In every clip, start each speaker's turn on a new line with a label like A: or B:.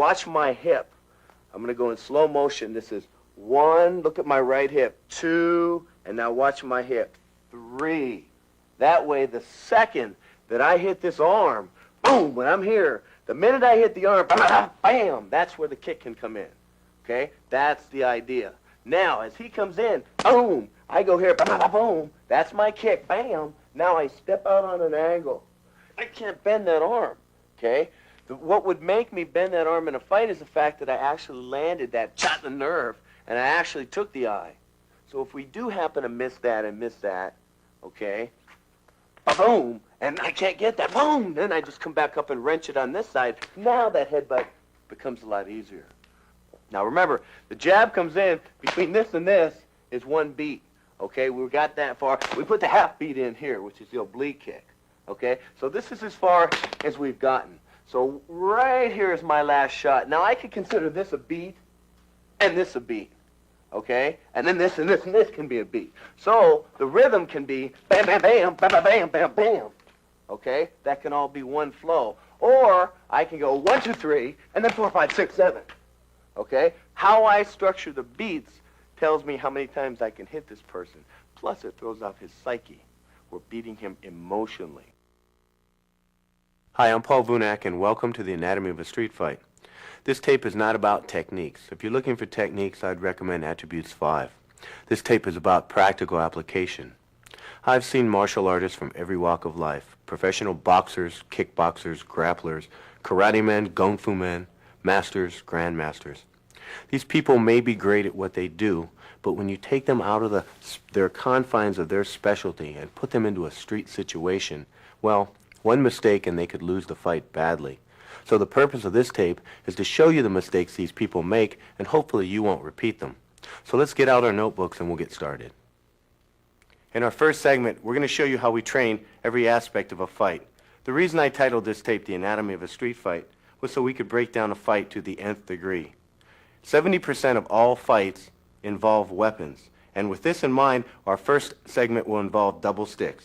A: watch my hip. I'm going to go in slow motion. This is 1, look at my right hip, 2, and now watch my hip, 3. That way, the second that I hit this arm, boom, when I'm here, the minute I hit the arm, bam, that's where the kick can come in. Okay? That's the idea. Now, as he comes in, boom, I go here, boom, that's my kick, bam. Now I step out on an angle. I can't bend that arm, okay? What would make me bend that arm in a fight is the fact that I actually landed that shot in the nerve, and I actually took the eye. So if we do happen to miss that, okay, boom, and I can't get that, boom, then I just come back up and wrench it on this side. Now that headbutt becomes a lot easier. Now remember, the jab comes in, between this and this is 1 beat, okay? We got that far. We put the half beat in here, which is the oblique kick, okay? So this is as far as we've gotten. So right here is my last shot. Now I could consider this a beat and this a beat, okay? And then this and this and this can be a beat. So the rhythm can be bam, bam, bam, bam, bam, bam, bam, bam, okay? That can all be one flow. Or I can go 1, 2, 3, and then 4, 5, 6, 7, okay? How I structure the beats tells me how many times I can hit this person. Plus it throws off his psyche. We're beating him emotionally. Hi, I'm Paul Vunak, and welcome to the Anatomy of a Street Fight. This tape is not about techniques. If you're looking for techniques, I'd recommend Attributes 5. This tape is about practical application. I've seen martial artists from every walk of life: professional boxers, kickboxers, grapplers, karate men, kung fu men, masters, grandmasters. These people may be great at what they do, but when you take them out of their confines of their specialty and put them into a street situation, well, one mistake and they could lose the fight badly. So the purpose of this tape is to show you the mistakes these people make, and hopefully you won't repeat them. So let's get out our notebooks and we'll get started. In our first segment, we're going to show you how we train every aspect of a fight. The reason I titled this tape The Anatomy of a Street Fight was so we could break down a fight to the nth degree. 70% of all fights involve weapons, and with this in mind, our first segment will involve double sticks.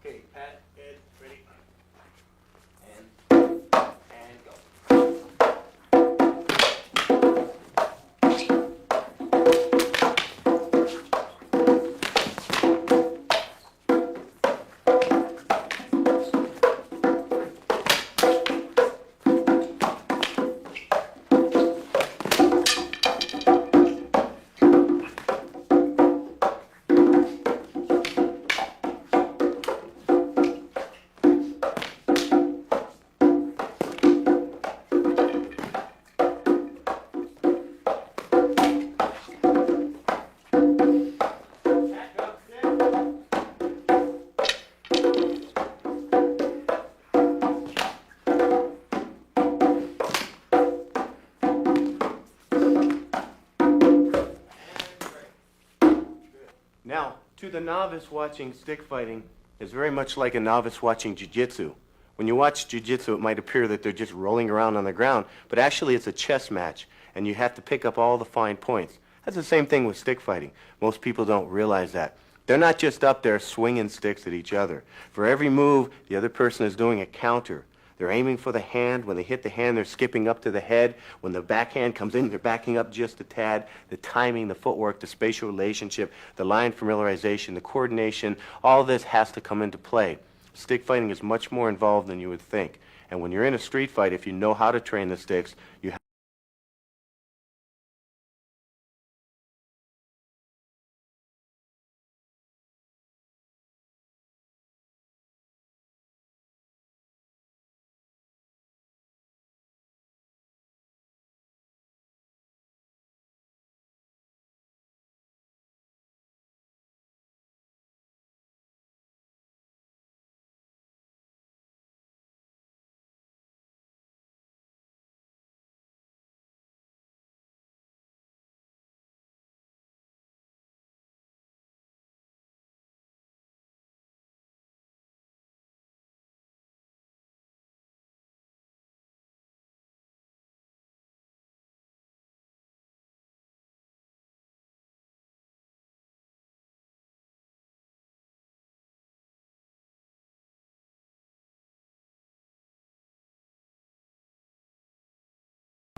A: Okay, Pat, Ed, ready? And go. Now, to the novice watching stick fighting is very much like a novice watching jiu-jitsu. When you watch jiu-jitsu, it might appear that they're just rolling around on the ground, but actually it's a chess match, and you have to pick up all the fine points. That's the same thing with stick fighting. Most people don't realize that. They're not just up there swinging sticks at each other. For every move, the other person is doing a counter. They're aiming for the hand. When they hit the hand, they're skipping up to the head. When the backhand comes in, they're backing up just a tad. The timing, the footwork, the spatial relationship, the line familiarization, the coordination, all this has to come into play. Stick fighting is much more involved than you would think. And when you're in a street fight, if you know how to train the sticks, you have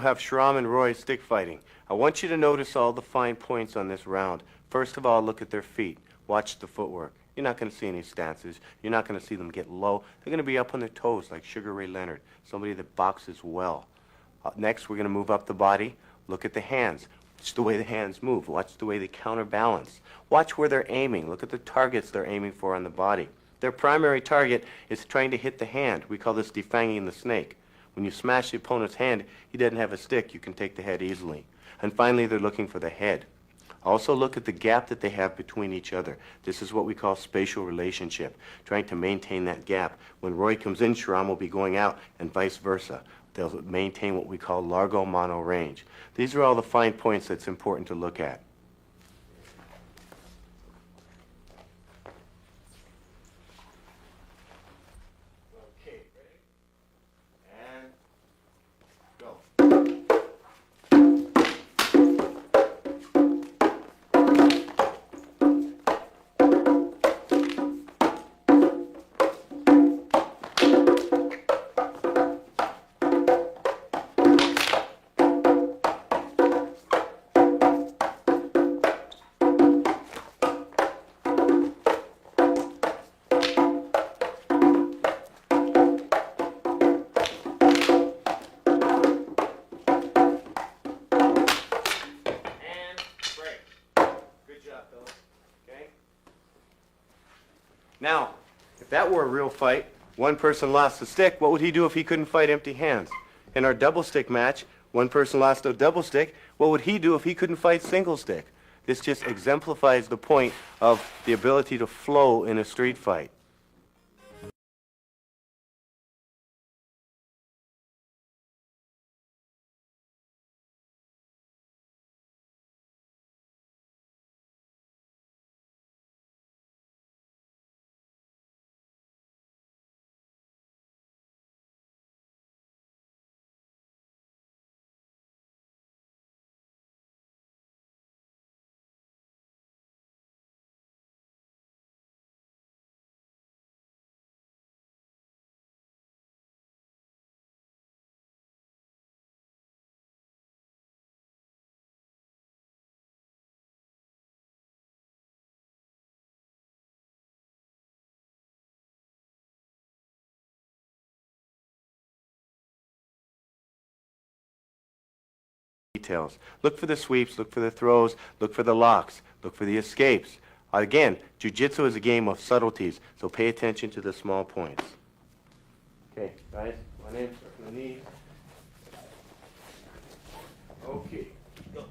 A: have Shram and Roy stick fighting. I want you to notice all the fine points on this round. First of all, look at their feet. Watch the footwork. You're not going to see any stances. You're not going to see them get low. They're going to be up on their toes like Sugar Ray Leonard, somebody that boxes well. Next, we're going to move up the body. Look at the hands. Watch the way the hands move. Watch the way they counterbalance. Watch where they're aiming. Look at the targets they're aiming for on the body. Their primary target is trying to hit the hand. We call this defanging the snake. When you smash the opponent's hand, he doesn't have a stick. You can take the head easily. And finally, they're looking for the head. Also look at the gap that they have between each other. This is what we call spatial relationship, trying to maintain that gap. When Roy comes in, Shram will be going out, and vice versa. They'll maintain what we call largo mono range. These are all the fine points that's important to look at. Okay, ready? And go. Now, if that were a real fight, one person lost the stick, what would he do if he couldn't fight empty hands? In our double stick match, one person lost a double stick, what would he do if he couldn't fight single stick? This just exemplifies the point of the ability to flow in a street fight. Details. Look for the sweeps, look for the throws, look for the locks, look for the escapes. Again, jiu-jitsu is a game of subtleties, so pay attention to the small points. Okay, guys, one in, start from the knee. Okay, go.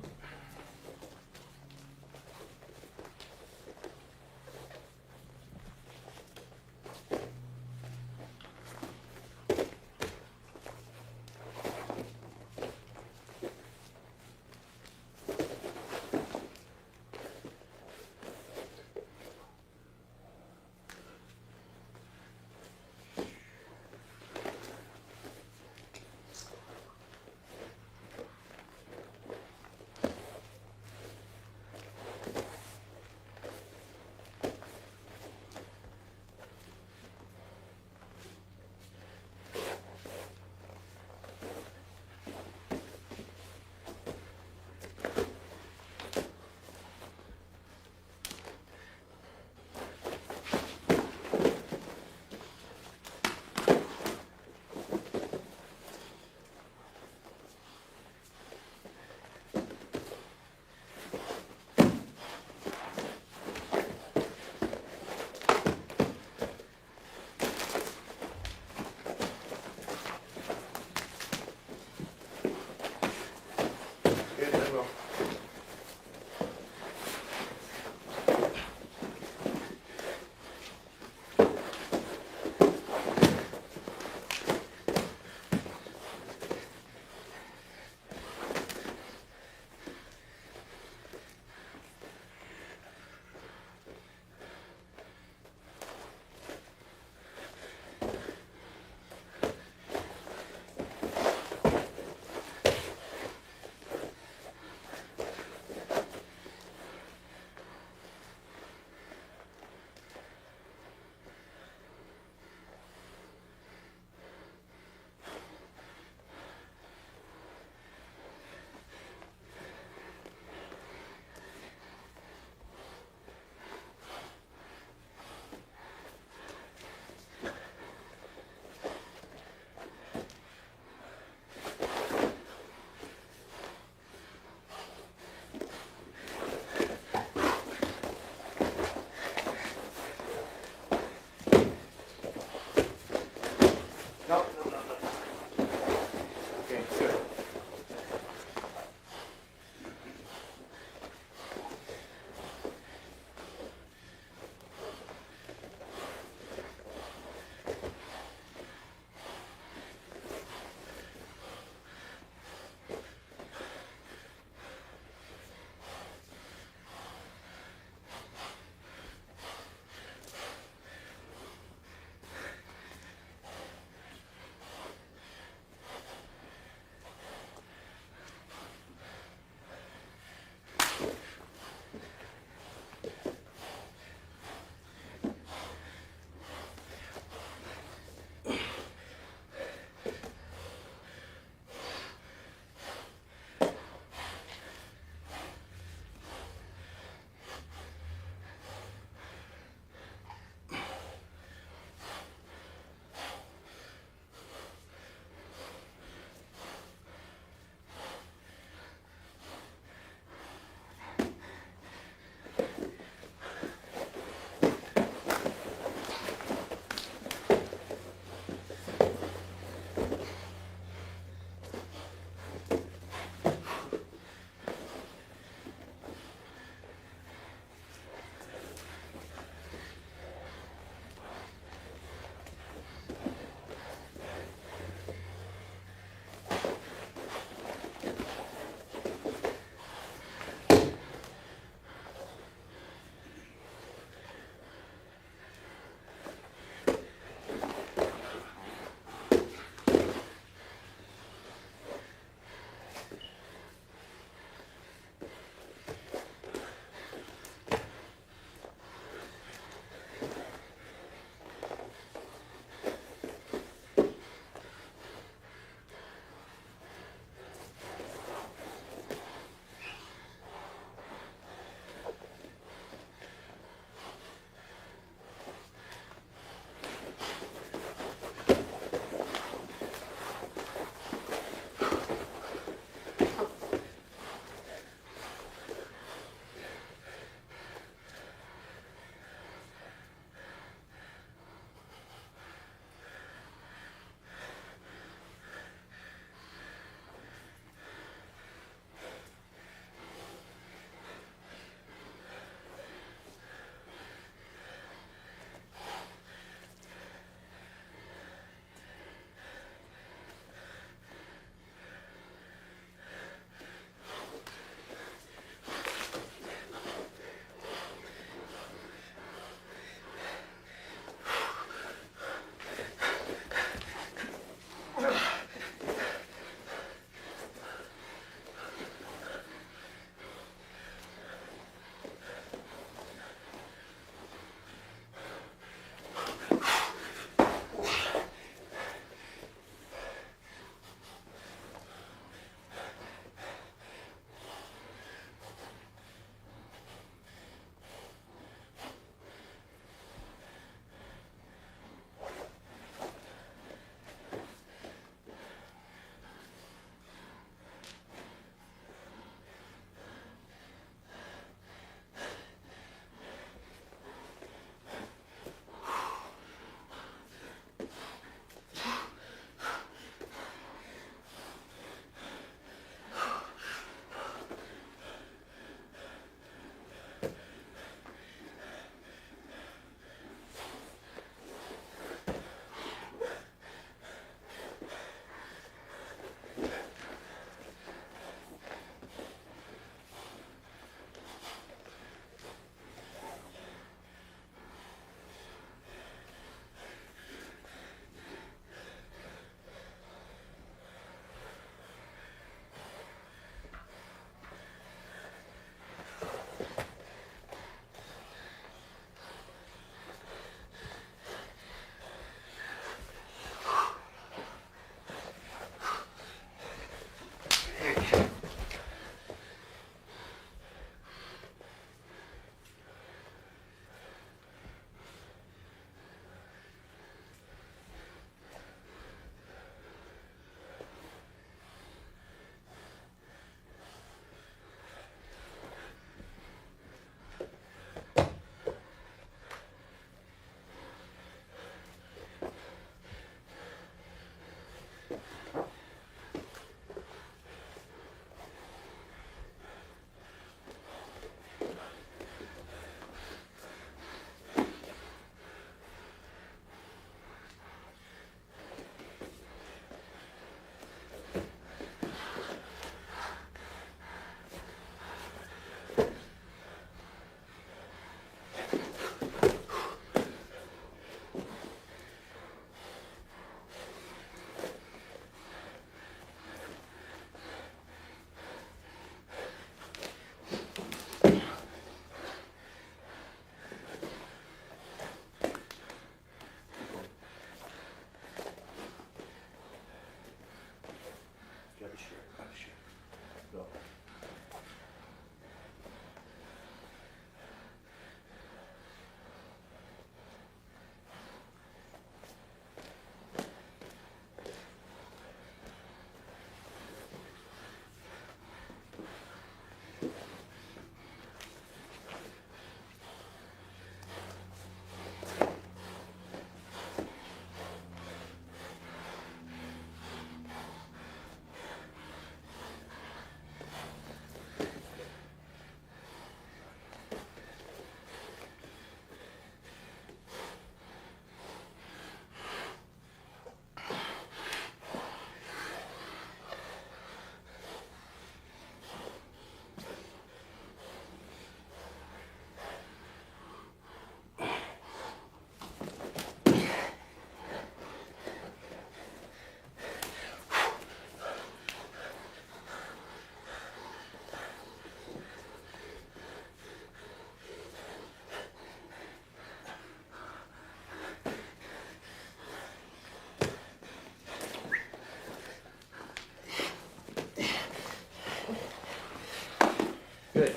A: Good.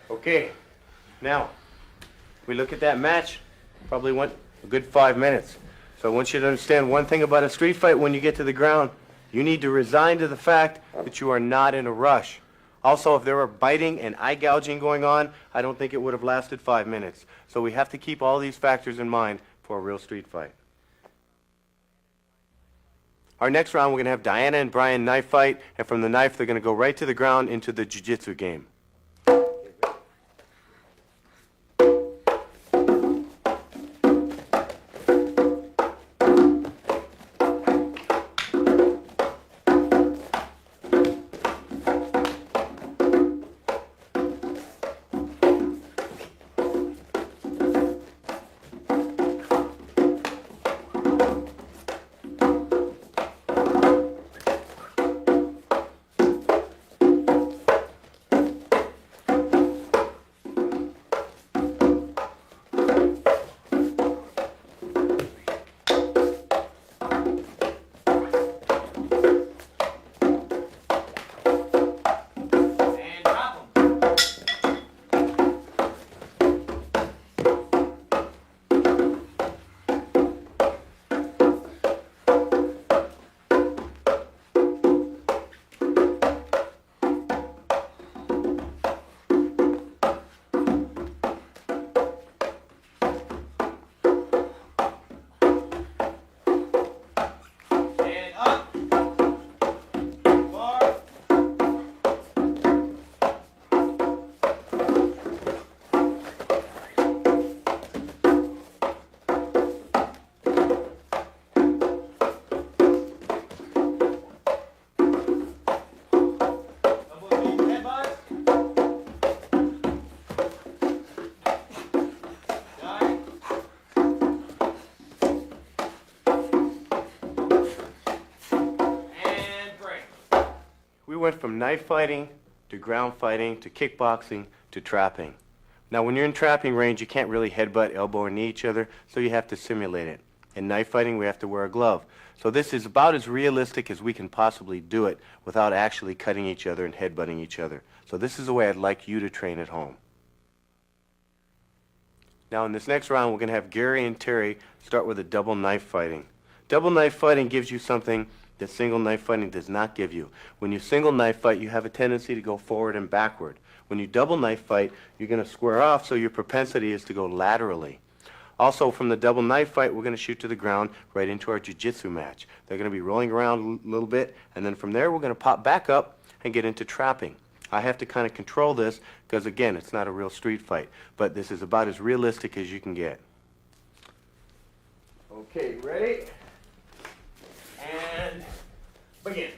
A: Okay, now, we look at that match, probably went a good 5 minutes. So I want you to understand one thing about a street fight. When you get to the ground, you need to resign to the fact that you are not in a rush. Also, if there were biting and eye gouging going on, I don't think it would have lasted 5 minutes. So we have to keep all these factors in mind for a real street fight. Our next round, we're going to have Diana and Brian knife fight, and from the knife, they're going to go right to the ground into the jiu-jitsu game. We went from knife fighting to ground fighting to kickboxing to trapping. Now, when you're in trapping range, you can't really headbutt, elbow, or knee each other, so you have to simulate it. In knife fighting, we have to wear a glove. So this is about as realistic as we can possibly do it without actually cutting each other and headbutting each other. So this is the way I'd like you to train at home. Now, in this next round, we're going to have Gary and Terry start with a double knife fighting. Double knife fighting gives you something that single knife fighting does not give you. When you single knife fight, you have a tendency to go forward and backward. When you double knife fight, you're going to square off, so your propensity is to go laterally. Also, from the double knife fight, we're going to shoot to the ground right into our jiu-jitsu match. They're going to be rolling around a little bit, and then from there, we're going to pop back up and get into trapping. I have to kind of control this because, again, it's not a real street fight, but this is about as realistic as you can get. Okay, ready? And begin.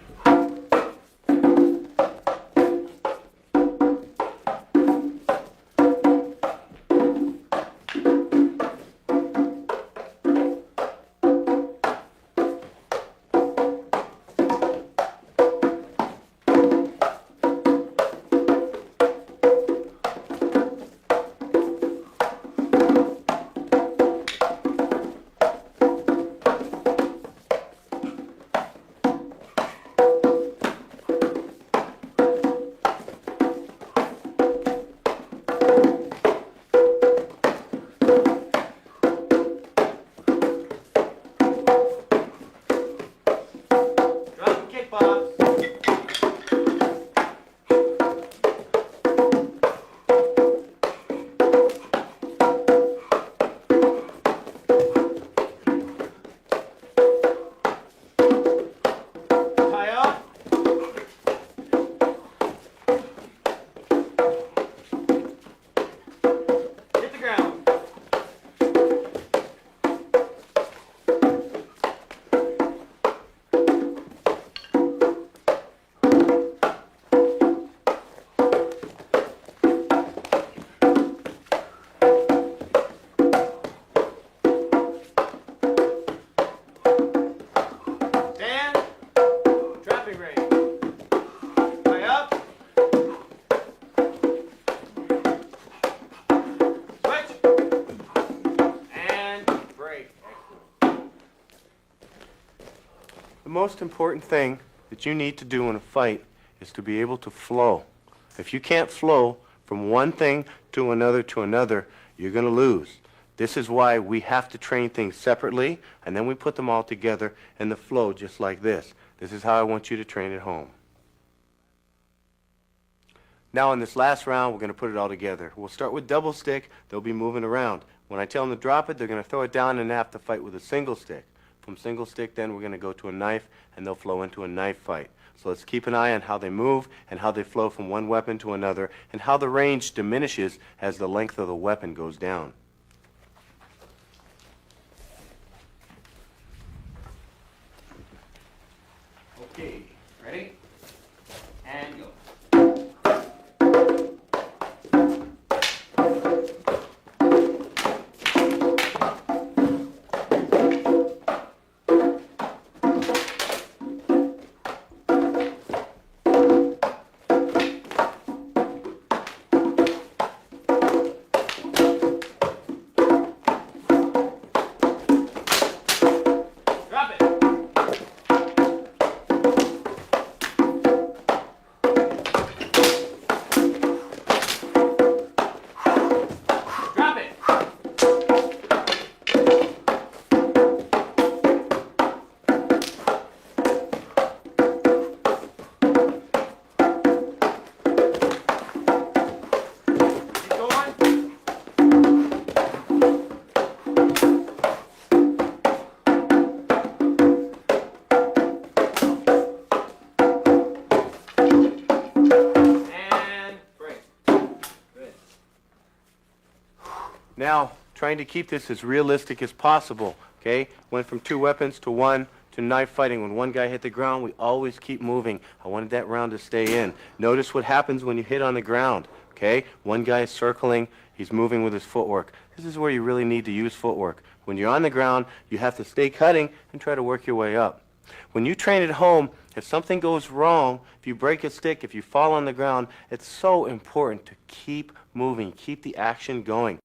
A: The most important thing that you need to do in a fight is to be able to flow. If you can't flow from one thing to another, you're going to lose. This is why we have to train things separately, and then we put them all together in the flow just like this. This is how I want you to train at home. Now in this last round, we're going to put it all together. We'll start with double stick. They'll be moving around. When I tell them to drop it, they're going to throw it down and have to fight with a single stick. From single stick, then we're going to go to a knife, and they'll flow into a knife fight. So let's keep an eye on how they move and how they flow from one weapon to another, and how the range diminishes as the length of the weapon goes down.
B: Okay, ready? And go.
A: Now, trying to keep this as realistic as possible, okay? Went from two weapons to one to knife fighting. When one guy hit the ground, we always keep moving. I wanted that round to stay in. Notice what happens when you hit on the ground, okay? One guy is circling, he's moving with his footwork. This is where you really need to use footwork. When you're on the ground, you have to stay cutting and try to work your way up. When you train at home, if something goes wrong, if you break a stick, if you fall on the ground, it's so important to keep moving, keep the action going.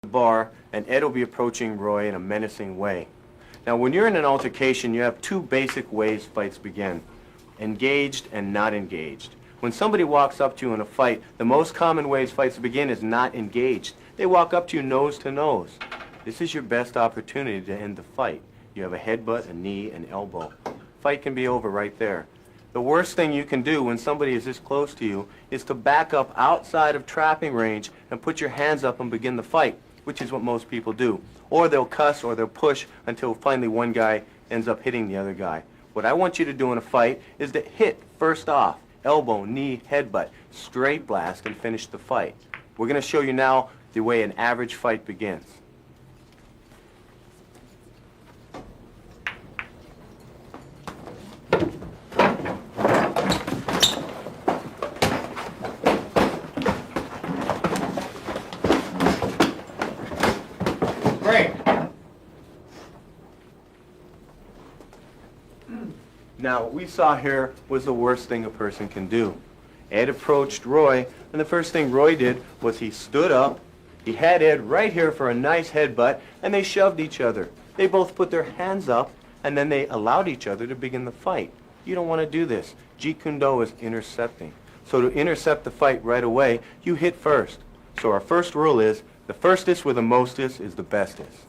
A: Bar, and Ed will be approaching Roy in a menacing way. Now, when you're in an altercation, you have two basic ways fights begin: engaged and not engaged. When somebody walks up to you in a fight, the most common ways fights begin is not engaged. They walk up to you nose to nose. This is your best opportunity to end the fight. You have a headbutt, a knee, an elbow. Fight can be over right there. The worst thing you can do when somebody is this close to you is to back up outside of trapping range and put your hands up and begin the fight, which is what most people do. Or they'll cuss or they'll push until finally one guy ends up hitting the other guy. What I want you to do in a fight is to hit first off, elbow, knee, headbutt, straight blast, and finish the fight. We're going to show you now the way an average fight begins.
B: Break.
A: Now, what we saw here was the worst thing a person can do. Ed approached Roy, and the first thing Roy did was he stood up, he had Ed right here for a nice headbutt, and they shoved each other. They both put their hands up, and then they allowed each other to begin the fight. You don't want to do this. Jeet Kune Do is intercepting. So to intercept the fight right away, you hit first. So our first rule is, the firstest with the mostest is the bestest.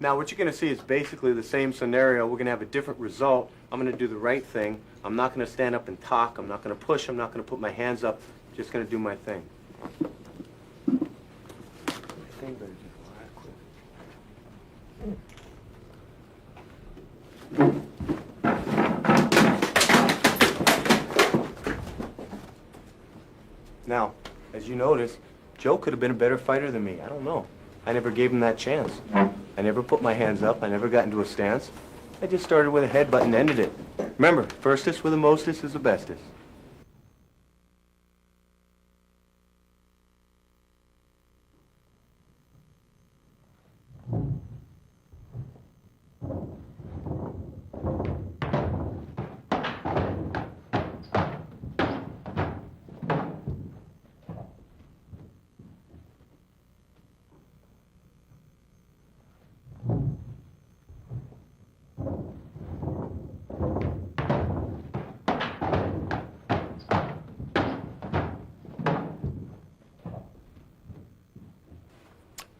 A: Now what you're going to see is basically the same scenario. We're going to have a different result. I'm going to do the right thing. I'm not going to stand up and talk. I'm not going to push. I'm not going to put my hands up. I'm just going to do my thing. Now, as you notice, Joe could have been a better fighter than me. I don't know. I never gave him that chance. I never put my hands up. I never got into a stance. I just started with a headbutt and ended it. Remember, firstest with the mostest is the bestest.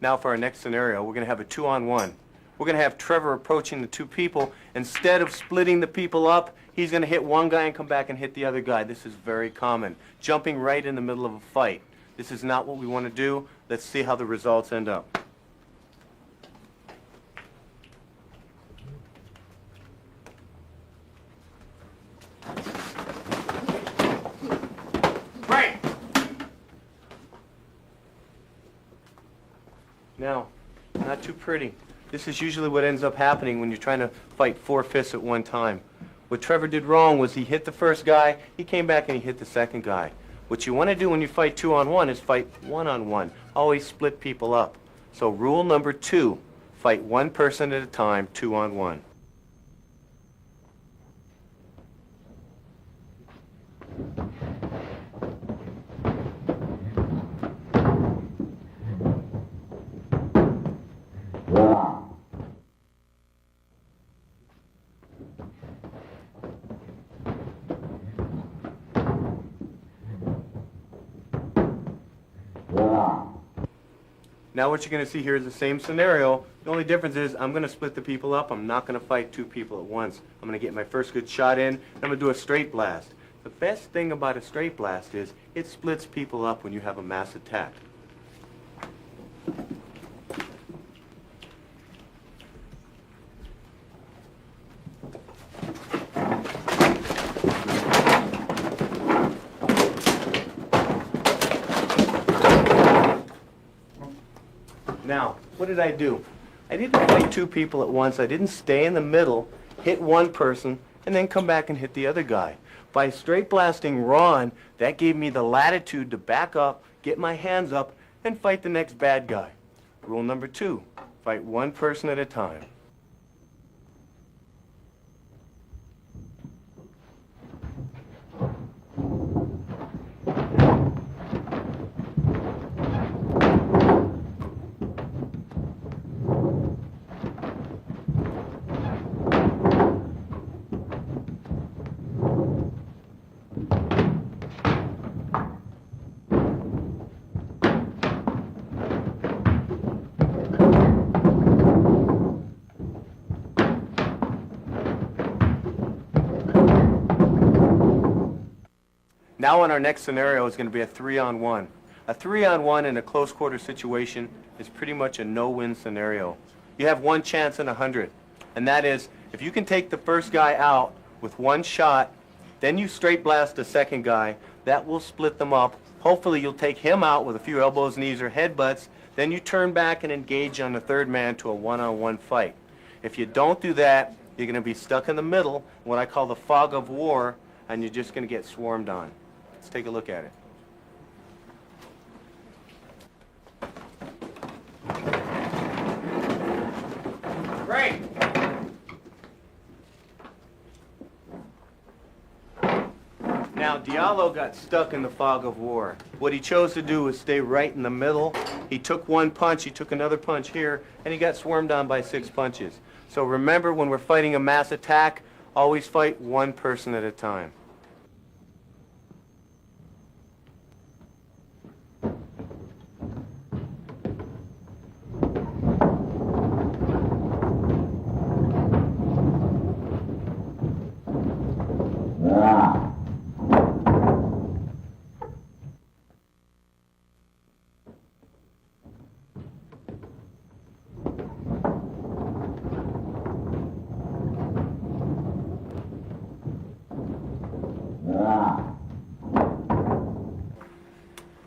A: Now for our next scenario, we're going to have a 2-on-1. We're going to have Trevor approaching the two people. Instead of splitting the people up, he's going to hit one guy and come back and hit the other guy. This is very common. Jumping right in the middle of a fight. This is not what we want to do. Let's see how the results end up.
B: Break.
A: Now, not too pretty. This is usually what ends up happening when you're trying to fight 4 fists at one time. What Trevor did wrong was he hit the first guy, he came back and he hit the second guy. What you want to do when you fight 2-on-1 is fight 1-on-1. Always split people up. So rule number 2, fight one person at a time, 2-on-1. Now what you're going to see here is the same scenario. The only difference is I'm going to split the people up. I'm not going to fight 2 people at once. I'm going to get my first good shot in, and I'm going to do a straight blast. The best thing about a straight blast is it splits people up when you have a mass attack. Now, what did I do? I didn't fight two people at once. I didn't stay in the middle, hit one person, and then come back and hit the other guy. By straight blasting Ron, that gave me the latitude to back up, get my hands up, and fight the next bad guy. Rule number 2, fight one person at a time. Now in our next scenario is going to be a 3-on-1. A 3-on-1 in a close quarter situation is pretty much a no-win scenario. You have one chance in 100, and that is if you can take the first guy out with one shot, then you straight blast the second guy, that will split them up. Hopefully you'll take him out with a few elbows, knees, or headbutts, then you turn back and engage on the third man to a one-on-one fight. If you don't do that, you're going to be stuck in the middle, what I call the fog of war, and you're just going to get swarmed on. Let's take a look at it.
B: Great.
A: Now, Diallo got stuck in the fog of war. What he chose to do was stay right in the middle. He took one punch, he took another punch here, and he got swarmed on by 6 punches. So remember, when we're fighting a mass attack, always fight one person at a time.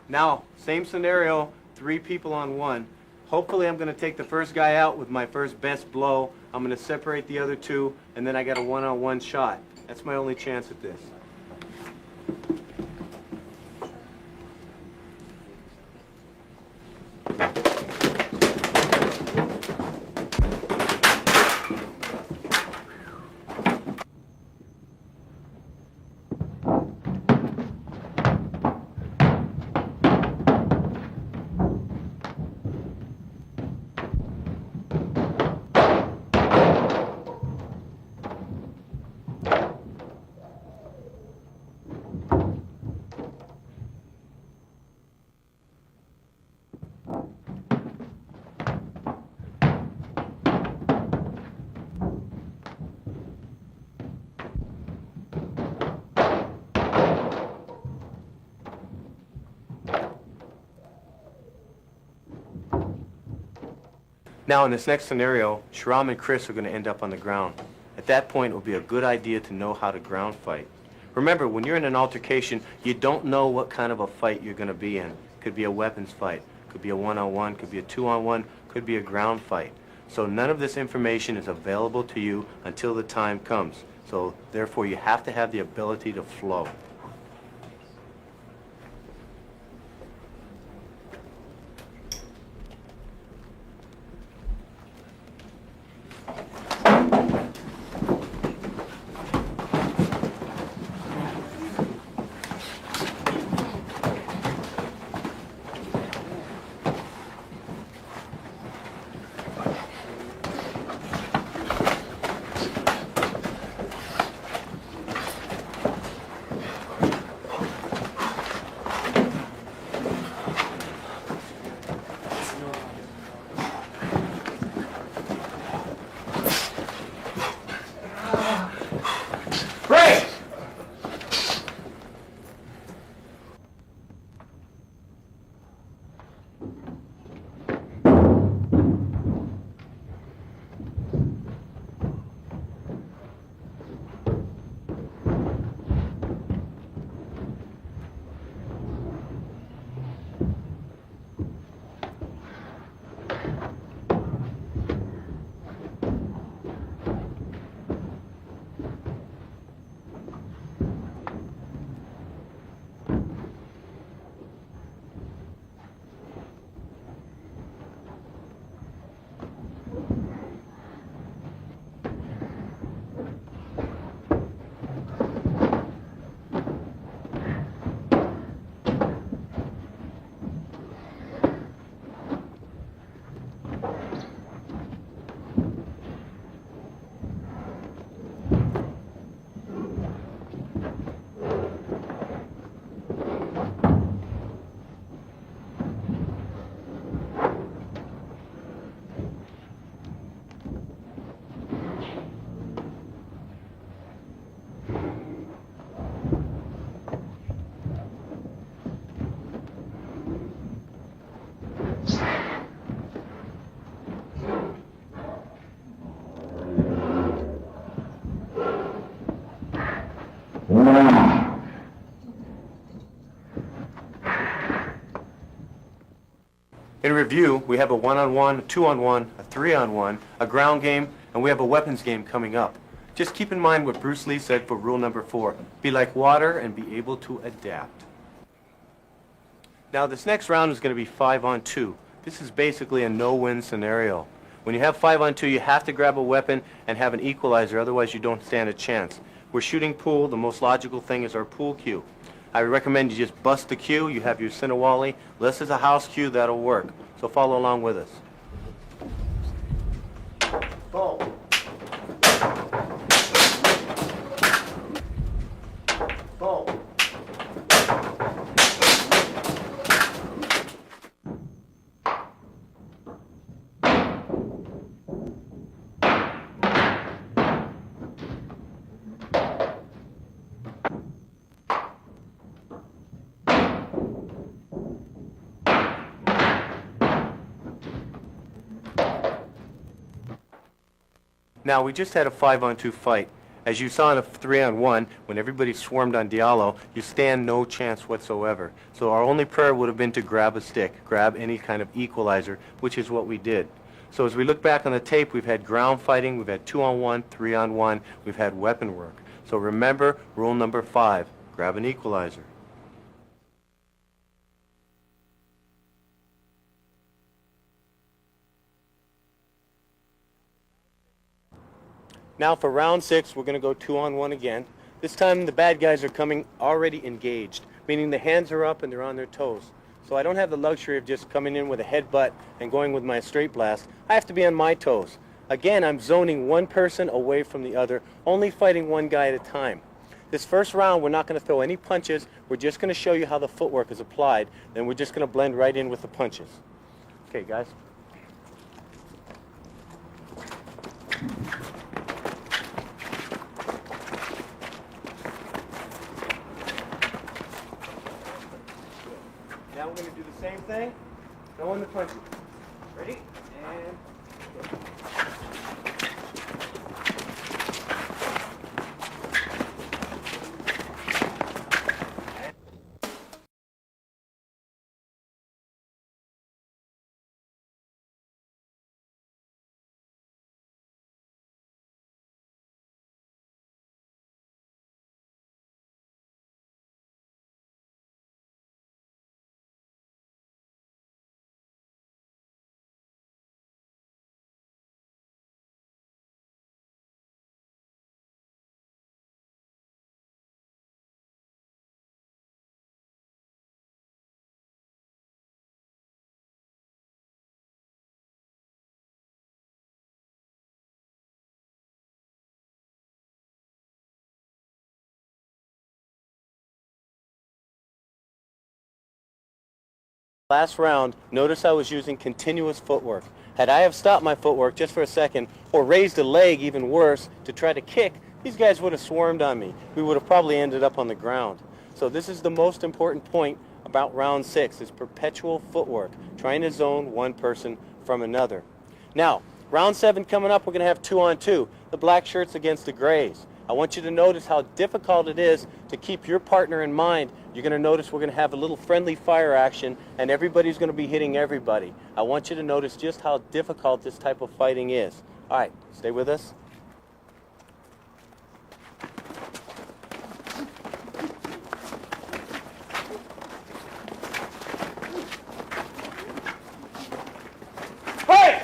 A: Now, same scenario, 3 people on one. Hopefully I'm going to take the first guy out with my first best blow. I'm going to separate the other 2, and then I got a one-on-one shot. That's my only chance at this. Now in this next scenario, Shram and Chris are going to end up on the ground. At that point, it will be a good idea to know how to ground fight. Remember, when you're in an altercation, you don't know what kind of a fight you're going to be in. Could be a weapons fight, could be a one-on-one, could be a two-on-one, could be a ground fight. So none of this information is available to you until the time comes. So therefore, you have to have the ability to flow.
C: In review, we have a one-on-one, a two-on-one, a three-on-one, a ground game, and we have a weapons game coming up. Just keep in mind what Bruce Lee said for rule number 4. Be like water and be able to adapt. Now this next round is going to be 5-on-2. This is basically a no-win scenario. When you have 5-on-2, you have to grab a weapon and have an equalizer, otherwise you don't stand a chance. We're shooting pool. The most logical thing is our pool cue. I recommend you just bust the cue. You have your Sinawali. This is a house cue. That'll work. So follow along with us. Boom. Boom. Now, we just had a 5-on-2 fight. As you saw in a 3-on-1, when everybody swarmed on Diallo, you stand no chance whatsoever. So our only prayer would have been to grab a stick, grab any kind of equalizer, which is what we did. So as we look back on the tape, we've had ground fighting, we've had 2-on-1, 3-on-1, we've had weapon work. So remember rule number 5, grab an equalizer. Now for round 6, we're going to go 2-on-1 again. This time the bad guys are coming already engaged, meaning the hands are up and they're on their toes. So I don't have the luxury of just coming in with a headbutt and going with my straight blast. I have to be on my toes. Again, I'm zoning one person away from the other, only fighting one guy at a time. This first round, we're not going to throw any punches. We're just going to show you how the footwork is applied. Then we're just going to blend right in with the punches. Okay, guys. Now we're going to do the same thing. Throw in the punches. Ready? And go. Last round, notice I was using continuous footwork. Had I have stopped my footwork just for a second, or raised a leg even worse to try to kick, these guys would have swarmed on me. We would have probably ended up on the ground. So this is the most important point about round 6, is perpetual footwork, trying to zone one person from another. Now, round 7 coming up, we're going to have 2-on-2, the black shirts against the grays. I want you to notice how difficult it is to keep your partner in mind. You're going to notice we're going to have a little friendly fire action, and everybody's going to be hitting everybody. I want you to notice just how difficult this type of fighting is. All right, stay with us. Hey!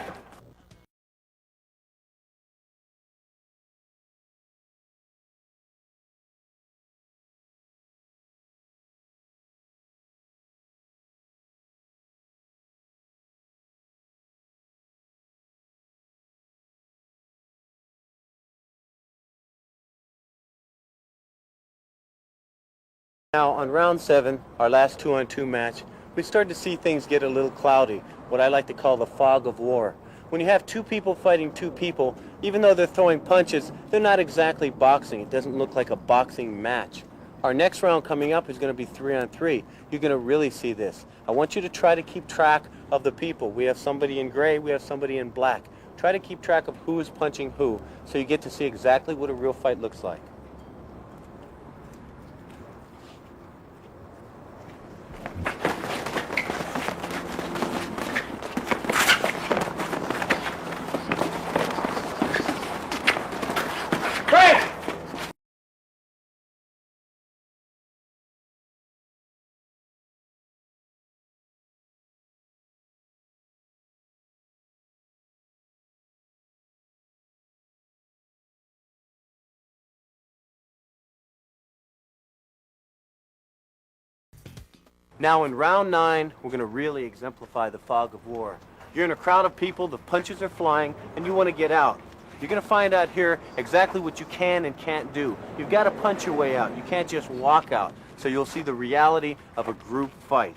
C: Now on round 7, our last 2-on-2 match, we started to see things get a little cloudy, what I like to call the fog of war. When you have two people fighting two people, even though they're throwing punches, they're not exactly boxing. It doesn't look like a boxing match. Our next round coming up is going to be 3-on-3. You're going to really see this. I want you to try to keep track of the people. We have somebody in gray, we have somebody in black. Try to keep track of who is punching who, so you get to see exactly what a real fight looks like. Now in round 9, we're going to really exemplify the fog of war. You're in a crowd of people, the punches are flying, and you want to get out. You're going to find out here exactly what you can and can't do. You've got to punch your way out. You can't just walk out. So you'll see the reality of a group fight.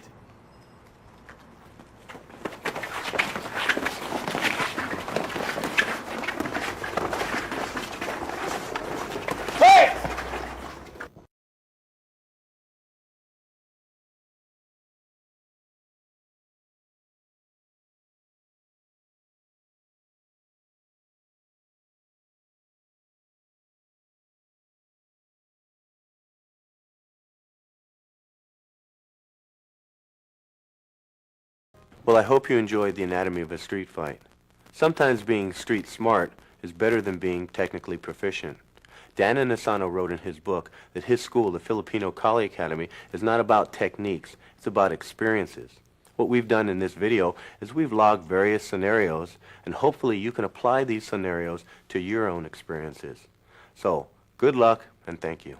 C: Well, I hope you enjoyed the anatomy of a street fight. Sometimes being street smart is better than being technically proficient. Dan Inosanto wrote in his book that his school, the Filipino Kali Academy, is not about techniques, it's about experiences. What we've done in this video is we've logged various scenarios, and hopefully you can apply these scenarios to your own experiences. So, good luck and thank you.